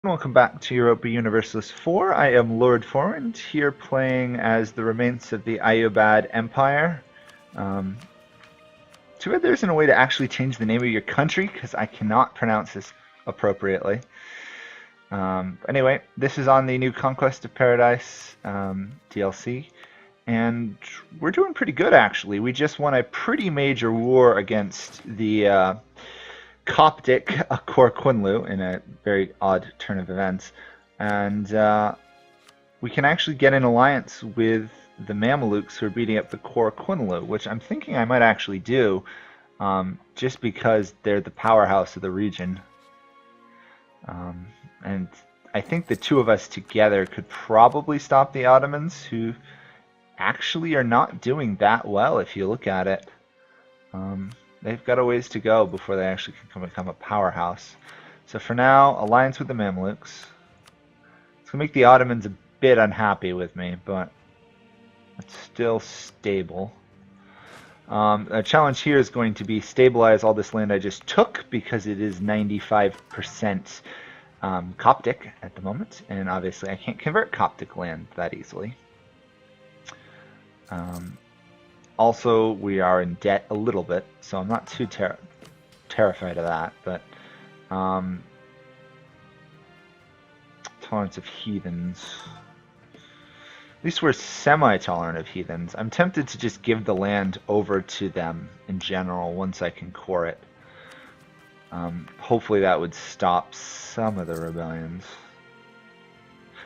Welcome back to Europa Universalis 4. I am Lord Forwind, here playing as the remains of the Ayubad Empire. Too bad there isn't a way to actually change the name of your country, because I cannot pronounce this appropriately. Anyway, this is on the new Conquest of Paradise DLC, and we're doing pretty good, actually. We just won a pretty major war against the Coptic Kor Kunlu in a very odd turn of events, and we can actually get an alliance with the Mamelukes who are beating up the Kor Kunlu, which I'm thinking I might actually do, just because they're the powerhouse of the region. And I think the two of us together could probably stop the Ottomans, who actually are not doing that well if you look at it. They've got a ways to go before they actually can become a powerhouse. So for now, alliance with the Mamluks. It's going to make the Ottomans a bit unhappy with me, but it's still stable. A challenge here is going to be stabilize all this land I just took, because it is 95% Coptic at the moment, and obviously I can't convert Coptic land that easily. Also, we are in debt a little bit, so I'm not too terrified of that, but tolerance of heathens. At least we're semi-tolerant of heathens. I'm tempted to just give the land over to them in general once I can core it. Hopefully that would stop some of the rebellions.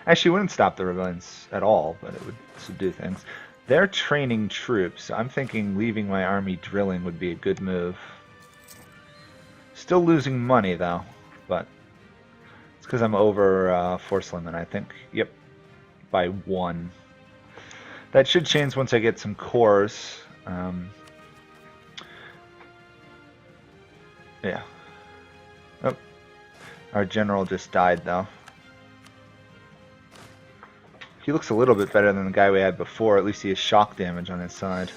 Actually, it wouldn't stop the rebellions at all, but it would subdue things. They're training troops. I'm thinking leaving my army drilling would be a good move. Still losing money, though, but it's because I'm over force limit, I think. Yep, by 1. That should change once I get some cores. Yeah. Oh, our general just died, though. He looks a little bit better than the guy we had before. At least he has shock damage on his side.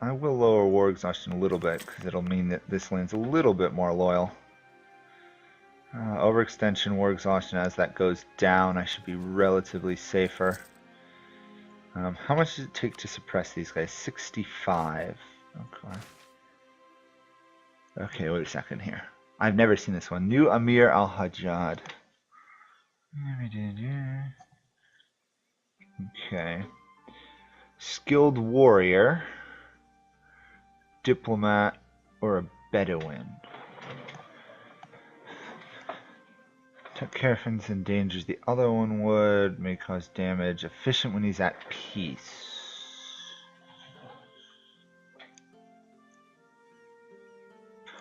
I will lower war exhaustion a little bit, because it'll mean that this land's a little bit more loyal. Overextension, war exhaustion, as that goes down, I should be relatively safer. How much does it take to suppress these guys? 65. Okay. Okay, wait a second here. I've never seen this one. New Amir al-Hajjad. Okay. Skilled warrior, diplomat, or a Bedouin. Took caravans and dangers. The other one would may cause damage. Efficient when he's at peace.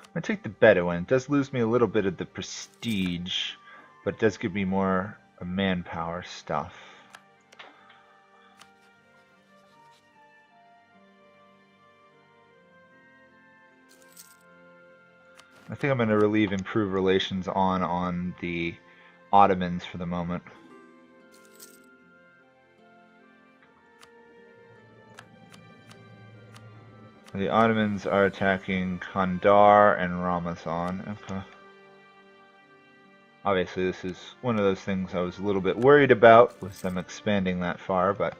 I'm going to take the Bedouin. It does lose me a little bit of the prestige, but it does give me more manpower stuff. I think I'm going to relieve improve relations on the Ottomans for the moment. The Ottomans are attacking Kandar and Ramazan. Okay. Obviously, this is one of those things I was a little bit worried about, was them expanding that far, but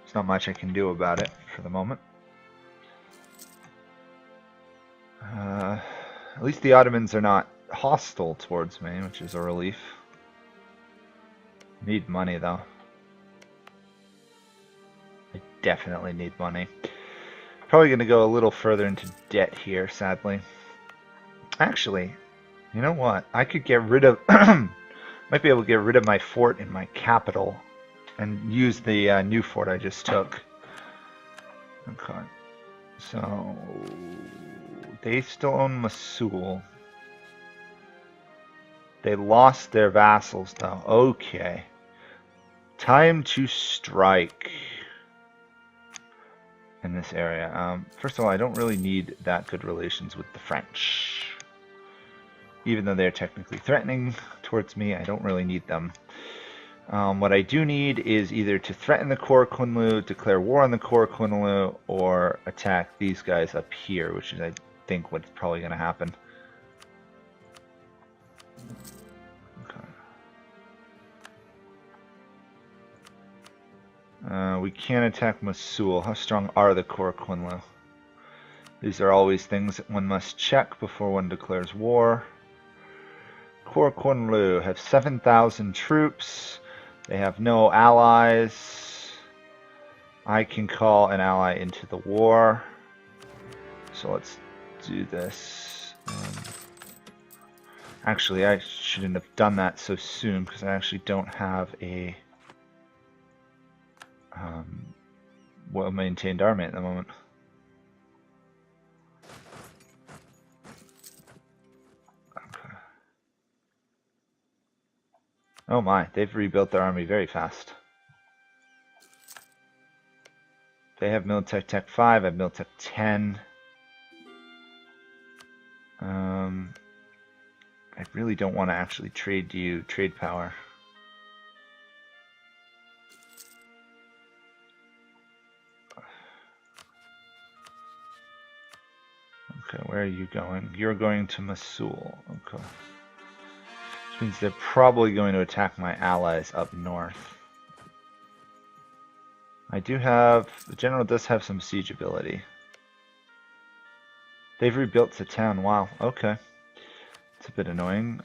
there's not much I can do about it for the moment. At least the Ottomans are not hostile towards me, which is a relief. Need money, though. I definitely need money. Probably going to go a little further into debt here, sadly. Actually, you know what? I could get rid of... might be able to get rid of my fort in my capital and use the new fort I just took. Okay. So... they still own Mosul. They lost their vassals, though. Okay. Time to strike in this area. First of all, I don't really need that good relations with the French. Even though they're technically threatening towards me, I don't really need them. What I do need is either to threaten the Kor Kunlu, declare war on the Kor Kunlu, or attack these guys up here, which is I think what's probably going to happen. Okay. We can't attack Mosul. How strong are the Corps Kunlu? These are always things that one must check before one declares war. Corps Kunlu have 7,000 troops. They have no allies. I can call an ally into the war. So let's do this. Actually, I shouldn't have done that so soon because I actually don't have a well-maintained army at the moment. Okay. Oh my, they've rebuilt their army very fast. They have Militech Tech 5, I have Militech 10. I really don't want to actually trade you trade power. Okay, where are you going? You're going to Mosul. Okay. Which means they're probably going to attack my allies up north. I do have... The general does have some siege ability. They've rebuilt the town. Wow, okay. It's a bit annoying.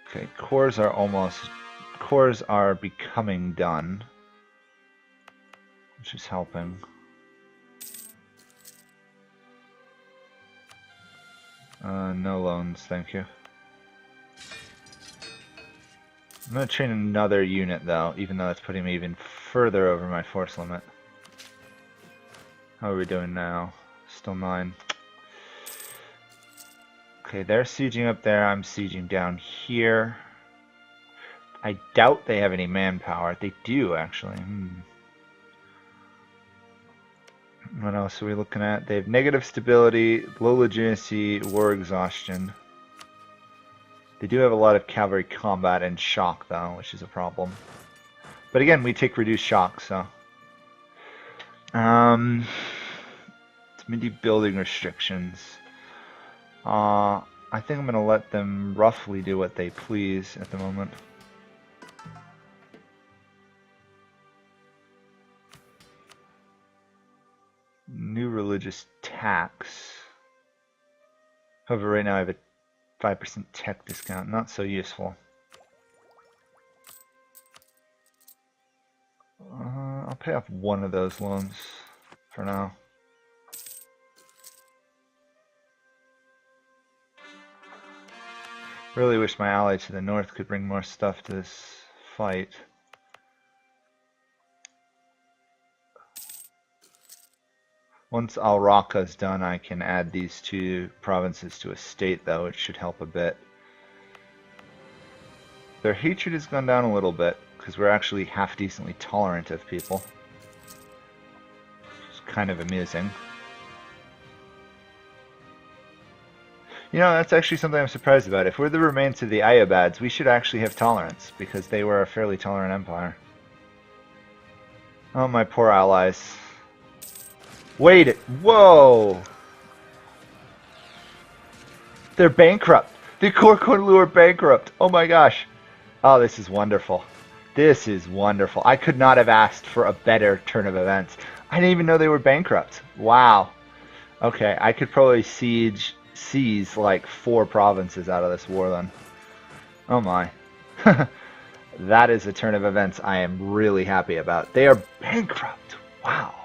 Okay, cores are becoming done, which is helping. No loans, thank you. I'm going to train another unit though, even though that's putting me even further over my force limit. How are we doing now? Still 9. Okay, they're sieging up there, I'm sieging down here. I doubt they have any manpower. They do, actually. What else are we looking at? They have negative stability, low legitimacy, war exhaustion. They do have a lot of cavalry combat and shock, though, which is a problem. But again, we take reduced shock, so... Midi building restrictions. I think I'm going to let them roughly do what they please at the moment. New religious tax. However, right now I have a 5% tech discount. Not so useful. I'll pay off one of those loans for now. Really wish my ally to the north could bring more stuff to this fight. Once Al Raqqa is done, I can add these 2 provinces to a state, though, which should help a bit. Their hatred has gone down a little bit, because we're actually half-decently tolerant of people. It's kind of amusing. You know, that's actually something I'm surprised about. If we're the remains of the Ayyubids, we should actually have tolerance, because they were a fairly tolerant empire. Oh, my poor allies. Wait, whoa! They're bankrupt! The Corps Kunlu are bankrupt! Oh my gosh! Oh, this is wonderful. This is wonderful. I could not have asked for a better turn of events. I didn't even know they were bankrupt. Wow. Okay, I could probably seize like 4 provinces out of this war then. Oh my. That is a turn of events I am really happy about. They are bankrupt. Wow.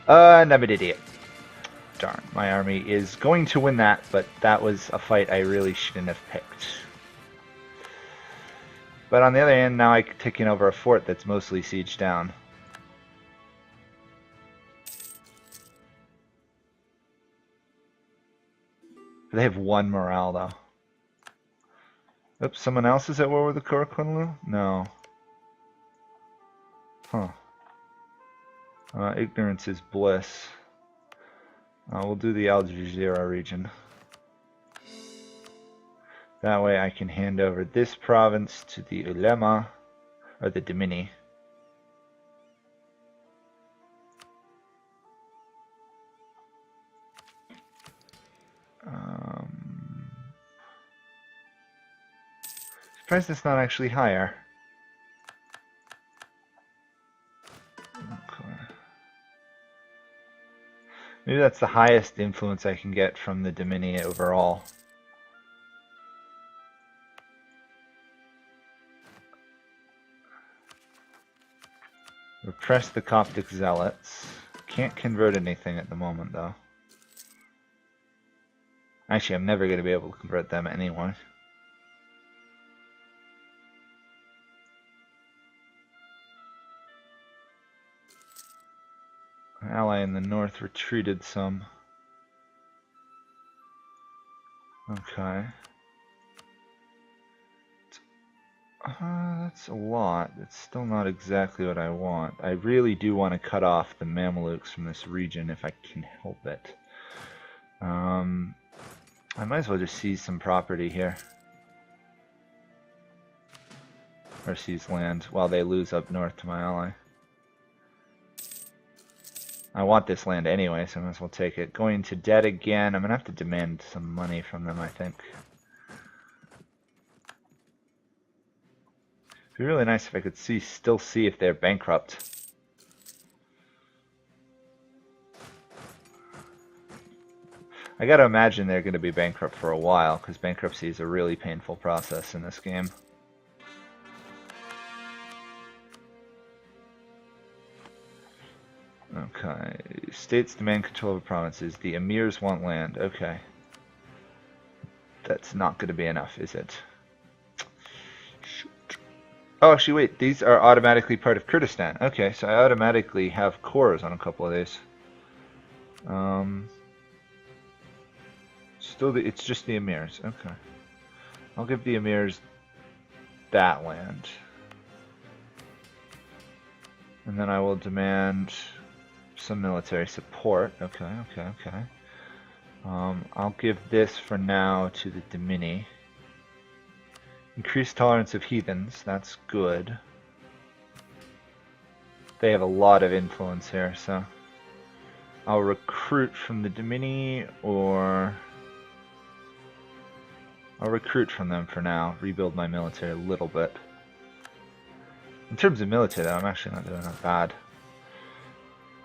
And I'm an idiot. Darn, my army is going to win that, but that was a fight I really shouldn't have picked. But on the other hand, now I'm taking over a fort that's mostly sieged down. They have 1 morale, though. Oops, someone else is at war with the Corps Kunlu? No. Huh. Ignorance is bliss. We'll do the Al Jazeera region. That way I can hand over this province to the Ulema, or the Dimini. Surprised it's not actually higher. Okay. Maybe that's the highest influence I can get from the Domini overall. Repress the Coptic Zealots. Can't convert anything at the moment, though. Actually, I'm never going to be able to convert them anyway. Our ally in the north retreated some. Okay. That's a lot. It's still not exactly what I want. I really do want to cut off the Mamelukes from this region if I can help it. I might as well just seize some property here. Or seize land while they lose up north to my ally. I want this land anyway, so I might as well take it. Going into debt again. I'm going to have to demand some money from them, I think. It'd be really nice if I could still see if they're bankrupt. I gotta imagine they're going to be bankrupt for a while, because bankruptcy is a really painful process in this game. Okay. States demand control over provinces. The emirs want land. Okay. That's not going to be enough, is it? Shoot. Oh, actually, wait. These are automatically part of Kurdistan. Okay, so I automatically have cores on a couple of these. Still, it's just the emirs. Okay. I'll give the emirs that land. And then I will demand some military support. Okay. I'll give this for now to the Domini. Increased tolerance of heathens. That's good. They have a lot of influence here, so I'll recruit from the Domini, or I'll recruit from them for now. Rebuild my military a little bit. In terms of military, though, I'm actually not doing that bad.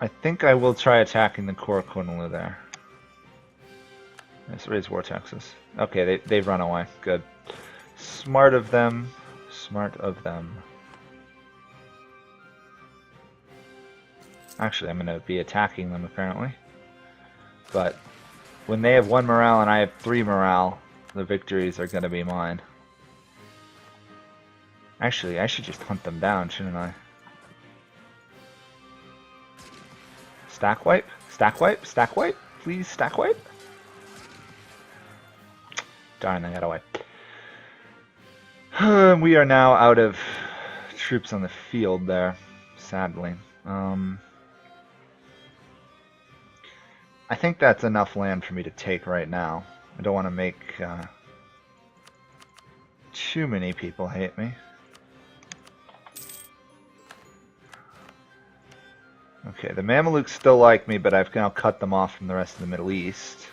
I think I will try attacking the core Kunlu there. Let's raise war taxes. Okay, they've run away. Good. Smart of them. Smart of them. Actually, I'm going to be attacking them, apparently. But when they have 1 morale and I have 3 morale, the victories are going to be mine. Actually, I should just hunt them down, shouldn't I? Stack wipe? Stack wipe? Stack wipe? Please, stack wipe? Darn, I got away. We are now out of troops on the field there, sadly. I think that's enough land for me to take right now. I don't want to make too many people hate me. Okay, the Mamelukes still like me, but I've now cut them off from the rest of the Middle East.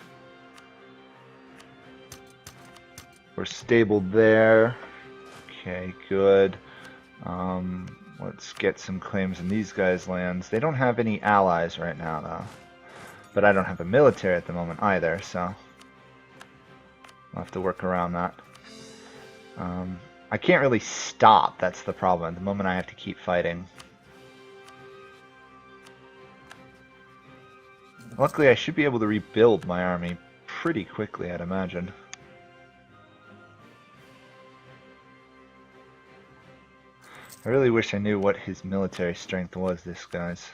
We're stable there. Okay, good. Let's get some claims in these guys' lands. They don't have any allies right now, though. But I don't have a military at the moment either, so I'll have to work around that. I can't really stop, that's the problem. At the moment I have to keep fighting. Luckily I should be able to rebuild my army pretty quickly, I'd imagine. I really wish I knew what his military strength was, this guy's.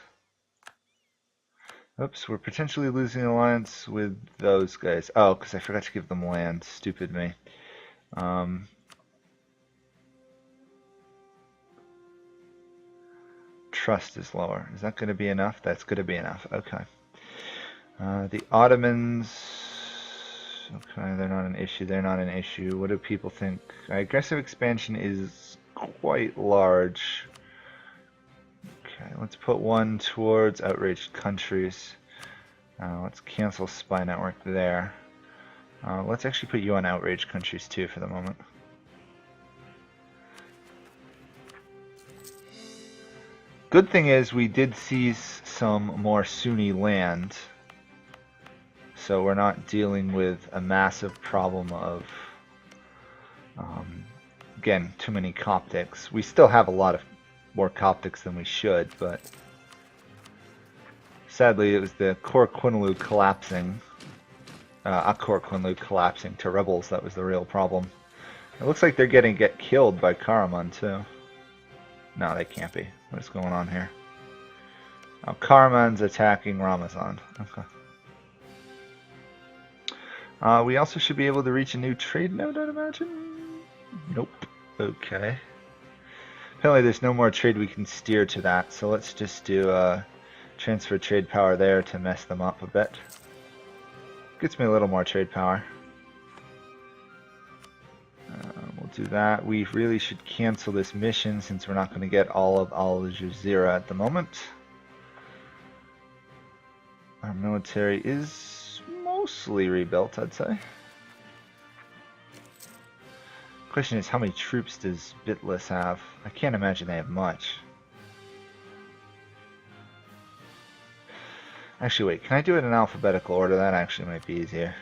Oops, we're potentially losing an alliance with those guys. Oh, because I forgot to give them land. Stupid me. Trust is lower. Is that going to be enough? That's going to be enough. Okay. The Ottomans... Okay, they're not an issue. They're not an issue. What do people think? Aggressive expansion is quite large. Okay, let's put one towards outraged countries. Let's cancel spy network there. Let's actually put you on outrage countries too for the moment. Good thing is we did seize some more Sunni land, so we're not dealing with a massive problem of, again, too many Coptics. We still have a lot of more Coptics than we should, but sadly it was the Kor Kunlu collapsing, Akor Kunlu collapsing to rebels that was the real problem. It looks like they're get killed by Karaman too. No, they can't be. What is going on here? Oh, Karaman's attacking Ramazan. Okay. We also should be able to reach a new trade node, I'd imagine? Nope. Okay. Apparently there's no more trade we can steer to that, so let's just do transfer trade power there to mess them up a bit. Gets me a little more trade power. We'll do that. We really should cancel this mission since we're not going to get all of Al Jazeera at the moment. Our military is mostly rebuilt, I'd say. Question is, how many troops does Bitlis have? I can't imagine they have much. Actually, wait, can I do it in alphabetical order? That actually might be easier.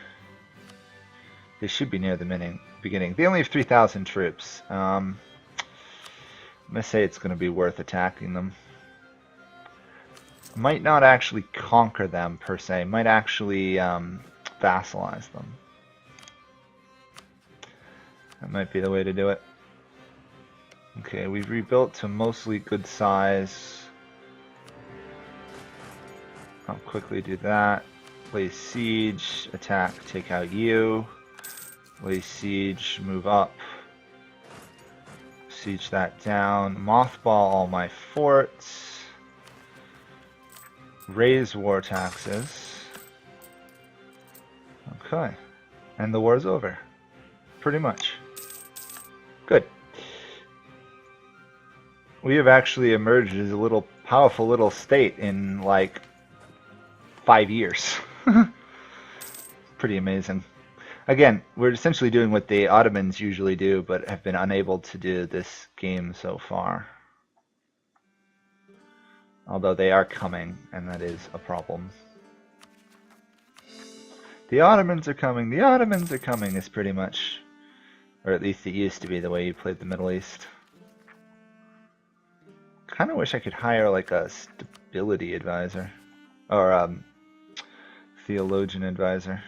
They should be near the beginning. They only have 3,000 troops. I'm going to say it's going to be worth attacking them. Might not actually conquer them, per se. Might actually vassalize them. That might be the way to do it. Okay, we've rebuilt to mostly good size. I'll quickly do that. Place siege, attack, take out you. Lay siege, move up. Siege that down. Mothball all my forts. Raise war taxes. Okay. And the war's over. Pretty much. Good. We have actually emerged as a little powerful little state in like 5 years. Pretty amazing. Again, we're essentially doing what the Ottomans usually do, but have been unable to do this game so far. Although they are coming, and that is a problem. The Ottomans are coming, the Ottomans are coming is pretty much, or at least it used to be the way you played the Middle East. Kind of wish I could hire like a stability advisor, or theologian advisor.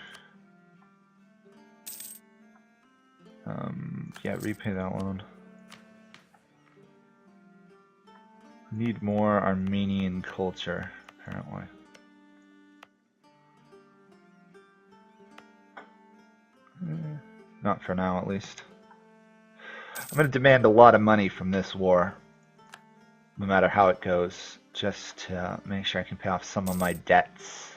Yeah, repay that loan. Need more Armenian culture, apparently. Not for now, at least. I'm going to demand a lot of money from this war, no matter how it goes, just to make sure I can pay off some of my debts.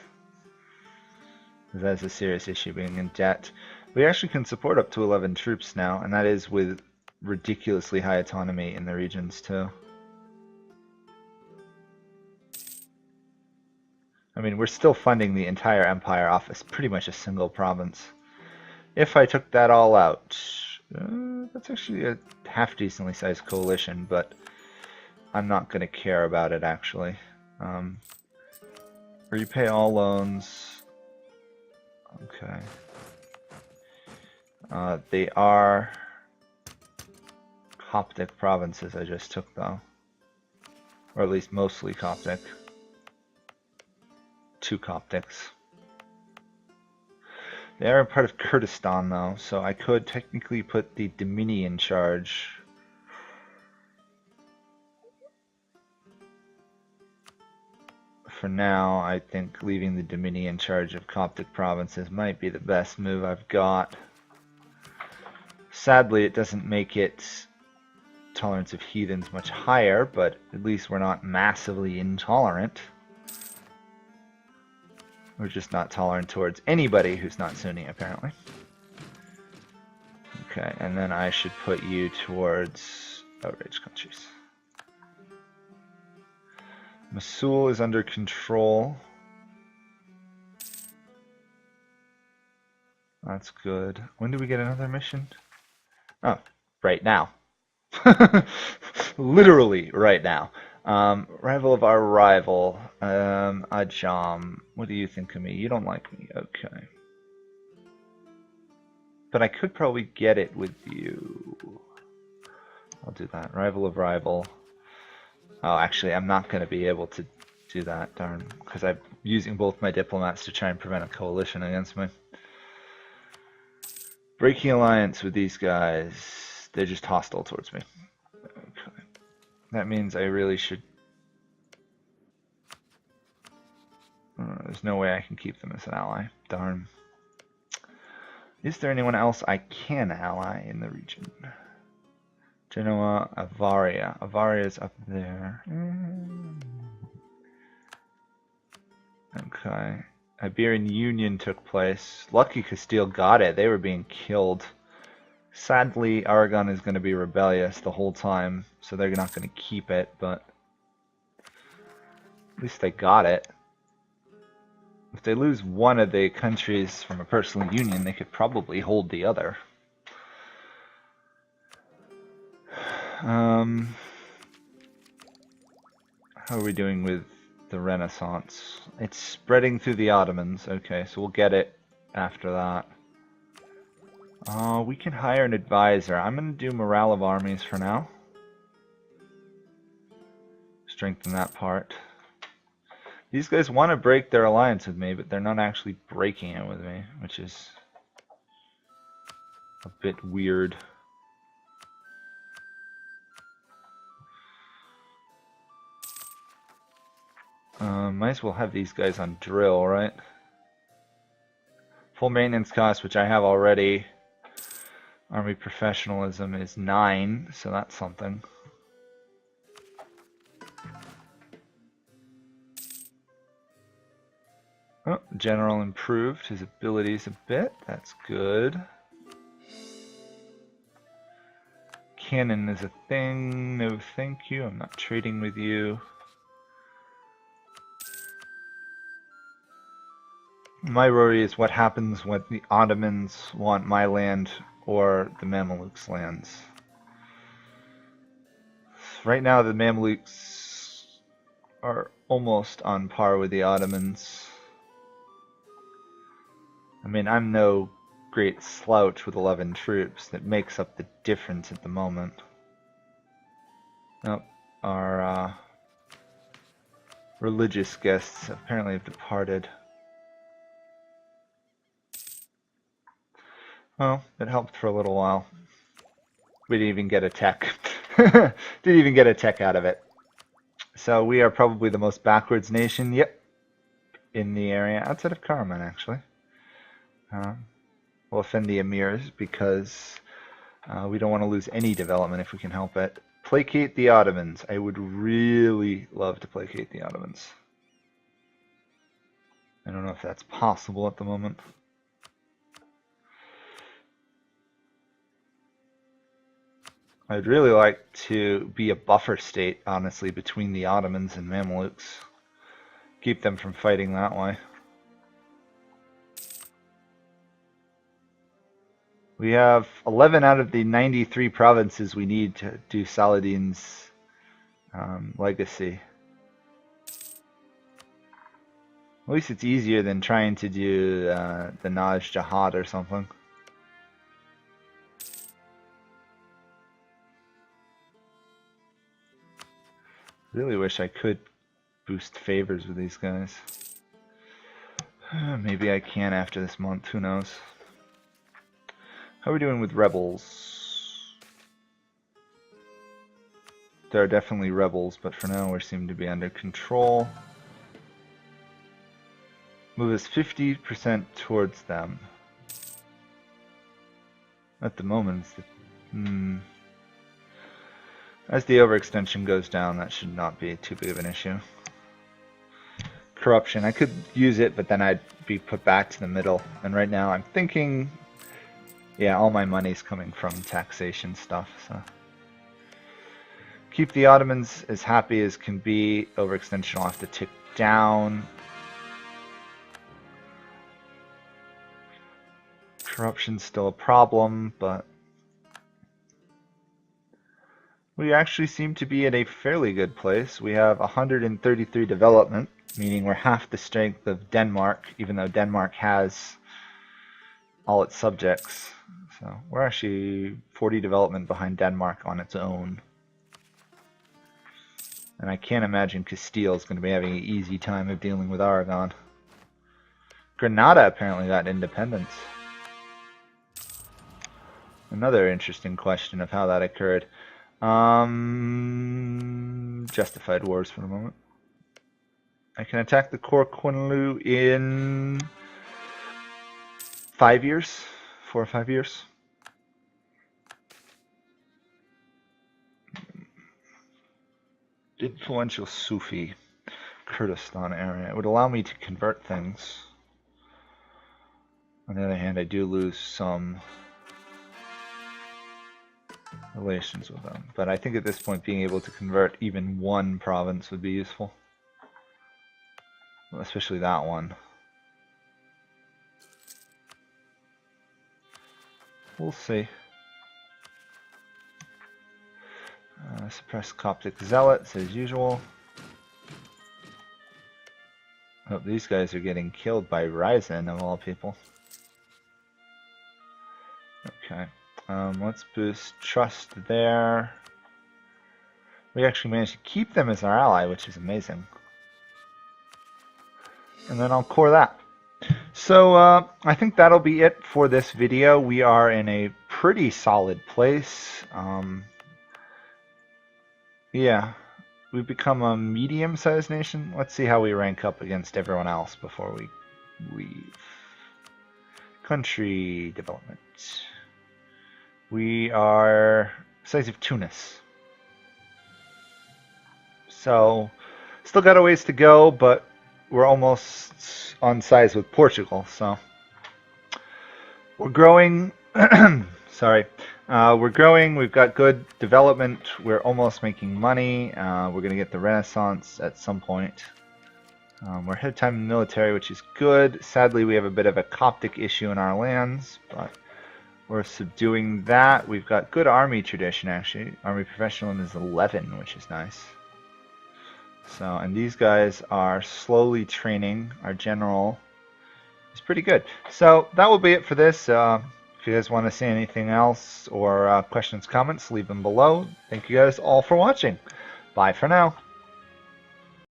That's a serious issue, being in debt. We actually can support up to 11 troops now, and that is with ridiculously high autonomy in the regions too. I mean, we're still funding the entire empire off as pretty much a single province. If I took that all out, that's actually a half-decently sized coalition, but I'm not going to care about it, actually. Repay all loans. Okay. They are Coptic provinces I just took, though. Or at least mostly Coptic. 2 Coptics. They are a part of Kurdistan, though, so I could technically put the Dimini in charge. For now, I think leaving the Dimini in charge of Coptic provinces might be the best move I've got. Sadly, it doesn't make it tolerance of heathens much higher, but at least we're not massively intolerant. We're just not tolerant towards anybody who's not Sunni, apparently. Okay, and then I should put you towards outrage countries. Mosul is under control. That's good. When do we get another mission? Oh, right now. Literally right now. Rival of our rival. Ajam. What do you think of me? You don't like me. Okay. But I could probably get it with you. I'll do that. Rival of rival. Oh, actually, I'm not going to be able to do that, darn. Because I'm using both my diplomats to try and prevent a coalition against me. Breaking alliance with these guys. They're just hostile towards me. Okay. That means I really should... there's no way I can keep them as an ally. Darn. Is there anyone else I can ally in the region? Genoa, Avaria. Avaria's up there. Okay. Iberian Union took place. Lucky Castile got it. They were being killed. Sadly, Aragon is going to be rebellious the whole time, so they're not going to keep it, but at least they got it. If they lose one of the countries from a personal union, they could probably hold the other. How are we doing with the Renaissance? It's spreading through the Ottomans. Okay, so we'll get it after that. We can hire an advisor. I'm going to do morale of armies for now. Strengthen that part. These guys want to break their alliance with me, but they're not actually breaking it with me, which is a bit weird. Might as well have these guys on drill, right? Full maintenance cost, which I have already. Army professionalism is 9, so that's something. Oh, General improved his abilities a bit. That's good. Cannon is a thing. No thank you. I'm not trading with you. My worry is what happens when the Ottomans want my land or the Mamelukes' lands. Right now the Mamelukes are almost on par with the Ottomans. I mean, I'm no great slouch with 11 troops. That makes up the difference at the moment. Nope, our religious guests apparently have departed. Well, it helped for a little while. We didn't even get a tech. Didn't even get a tech out of it. So we are probably the most backwards nation, yep, in the area, outside of Karaman, actually. We'll offend the emirs because we don't want to lose any development if we can help it. Placate the Ottomans. I would really love to placate the Ottomans. I don't know if that's possible at the moment. I'd really like to be a buffer state, honestly, between the Ottomans and Mamelukes. Keep them from fighting that way. We have 11 out of the 93 provinces we need to do Saladin's legacy. At least it's easier than trying to do the Naj Jihad or something. Really wish I could boost favors with these guys. Maybe I can after this month, who knows. How are we doing with rebels? There are definitely rebels, but for now we seem to be under control. Move us 50% towards them. At the moment, it's the, as the overextension goes down, that should not be too big of an issue. Corruption, I could use it, but then I'd be put back to the middle. And right now I'm thinking, yeah, all my money's coming from taxation stuff, so. Keep the Ottomans as happy as can be. Overextension will have to tick down. Corruption's still a problem, but we actually seem to be at a fairly good place. We have 133 development, meaning we're half the strength of Denmark, even though Denmark has all its subjects. So we're actually 40 development behind Denmark on its own. And I can't imagine Castile is going to be having an easy time of dealing with Aragon. Granada apparently got independence. Another interesting question of how that occurred. Justified wars for the moment. I can attack the core Quinlu in 5 years, 4 or 5 years. Influential Sufi Kurdistan area. It would allow me to convert things. On the other hand, I do lose some relations with them. But I think at this point being able to convert even one province would be useful. Well, especially that one. We'll see. Suppress Coptic Zealots as usual. Oh, these guys are getting killed by Ryzen of all people. Okay. Let's boost trust there. We actually managed to keep them as our ally, which is amazing. And then I'll core that. So I think that'll be it for this video. We are in a pretty solid place. Yeah, we've become a medium-sized nation. Let's see how we rank up against everyone else before we leave. Country development. We are size of Tunis. So, still got a ways to go, but we're almost on size with Portugal. So, we're growing. Sorry. We're growing. We've got good development. We're almost making money. We're going to get the Renaissance at some point. We're ahead of time in the military, which is good. Sadly, we have a bit of a Coptic issue in our lands, but we're subduing that. We've got good army tradition, actually. Army professionalism is 11, which is nice. So, and these guys are slowly training. Our general is pretty good. So that will be it for this. If you guys want to say anything else or questions, comments, leave them below. Thank you guys all for watching. Bye for now.